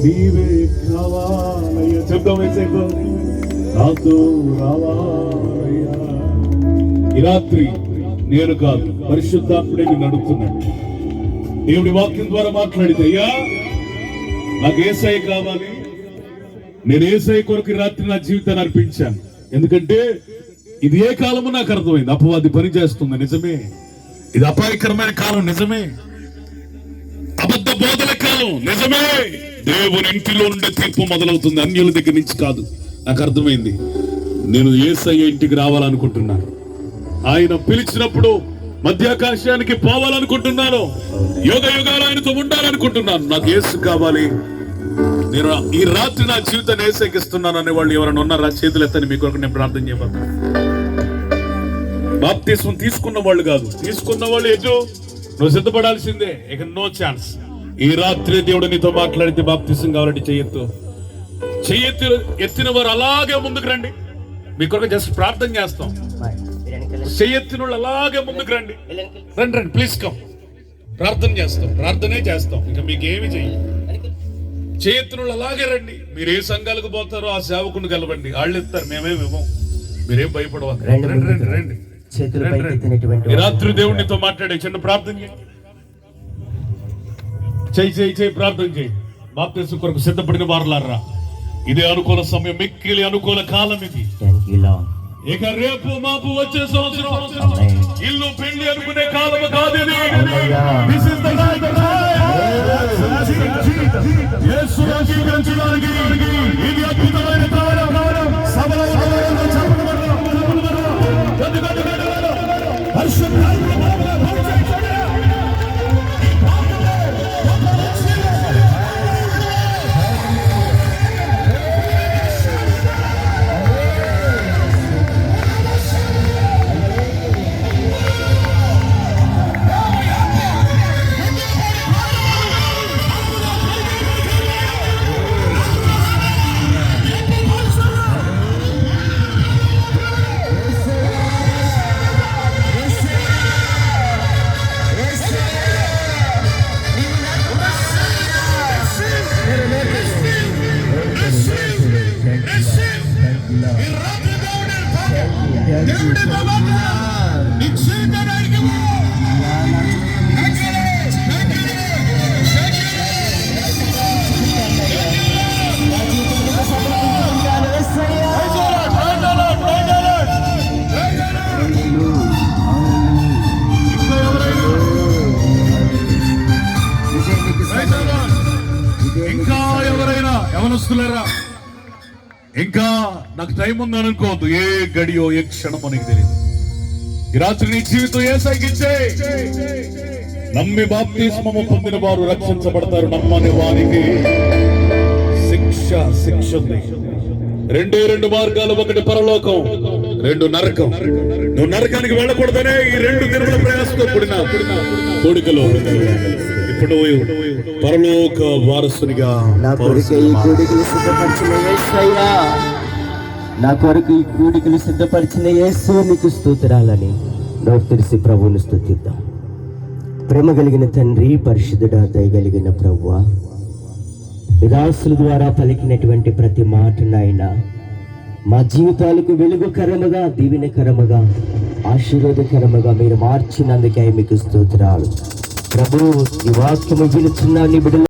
నీవే కావాలయ్యా. చెప్దాం నాతో రావాలయ్యా. ఈ రాత్రి నేను కాదు, పరిశుద్ధాత్ముడే నేను అడుగుతున్నాను. దేవుడి వాక్యం ద్వారా మాట్లాడితే, అయ్యా నాకు యేసయ్య కావాలి, నేను యేసయ్య కొరకు రాత్రి నా జీవితాన్ని అర్పించాను. ఎందుకంటే ఇది ఏ కాలము నాకు అర్థమైంది. అపవాది పని చేస్తుంది, నిజమే. ఇది అపాయకరమైన కాలం, నిజమే. అబద్ధ బోధల కాలం, నిజమే. దేవుని ఇంటిలో ఉండే తీర్పు మొదలవుతుంది, అన్యుల దగ్గర నుంచి కాదు. నాకు అర్థమైంది. నేను యేసయ్య ఇంటికి రావాలనుకుంటున్నాను. ఆయన పిలిచినప్పుడు మధ్యాకాశానికి పోవాలనుకుంటున్నాను. యుగ యుగాలు ఆయనతో ఉండాలనుకుంటున్నాను. నాకు యేసు కావాలి. నేను ఈ రాత్రి నా జీవితాన్ని యేసయ్యకిస్తున్నాను అనే వాళ్ళు ఎవరైనా ఉన్నారా? చేతులు ఎత్తని. మీ కొరకు నేను ప్రార్థన చేయబోతున్నా. బాప్తిస్మం తీసుకున్న వాళ్ళు కాదు, తీసుకున్న వాళ్ళు ఎటు నువ్వు సిద్ధపడాల్సిందే. ఇక నో ఛాన్స్. ఈ రాత్రి దేవుడు నీతో మాట్లాడితే బాప్తిస్మం కావాలంటే చెయ్యొద్దు. ఎత్తిన వారు అలాగే ముందుకు రండి. మీ కొరకు జస్ట్ ప్రార్థన చేస్తాం. చెయ్యెత్తిన వాళ్ళు అలాగే ముందుకు రండి. రండి రండి, ప్లీజ్ కమ్. ప్రార్థన చేస్తాం, ప్రార్థనే చేస్తాం. ఇక మీకేమి చెయ్యి. చేయెత్తిన వాళ్ళు అలాగే రండి. మీరు ఏ సంఘాలకు పోతారో ఆ సేవకుని కలవండి. వాళ్ళు ఇస్తారు, మేమేమేమో. మీరేం భయపడవాలి. రండి రండి రండి. ఈ రాత్రి దేవుడితో మాట్లాడే చిన్న ప్రార్థన చేయి ప్రార్థన చేయి. బాప్తిస్మం కొరకు సిద్ధపడిన వారలారా, ఇదే అనుకూల సమయం, మిక్కిలి అనుకూల కాలం ఇది. ఇక రేపు మాపు వచ్చే సంవత్సరం ఇల్లు పెళ్లి అనుకునే కాలం కాదు ఇది. యేసును అంగీకరించడానికి ఇది అద్భుతమైన కాలం. సభలో ఇంకా ఎవరైనా యవనస్తులారా, ఇంకా నాకు టైం ఉందని అనుకోవద్దు. ఏ గడియో ఏ క్షణమో నీకు తెలియదు. ఈ రాత్రి నీ జీవితం యేసయ్యకిచ్చే. నమ్మి బాప్తిస్మము పొందిన వారు రక్షించబడతారు. నమ్మని వారికి శిక్ష ఉంది. రెండు మార్గాలు, ఒకటి పరలోకం, రెండు నరకం. నువ్వు నరకానికి వెళ్ళకూడదనే ఈ రెండు దినముల ప్రయాసంతో కూడిన కోడికలో ఇప్పుడు పరలోక వారసునిగా నా కొరకు ఈ కూడికలు సిద్ధపరిచిన యేసు నీకు స్తోత్రాలని నోరు తెరిసి ప్రభువుని స్తుతిద్దాం. ప్రేమ కలిగిన తండ్రి, పరిశుద్ధుడా, దయగలిగిన ప్రభువా, విదాసుల ద్వారా పలికినటువంటి ప్రతి మాటనైనా మా జీవితాలకు వెలుగుకరముగా, దీవెనకరముగా, ఆశీర్వాదకరముగా మీరు మార్చినందుకే మీకు స్తోత్రాలు. ప్రభు, ఈ వాక్యము వినుచున్న నీ బిడ్డలు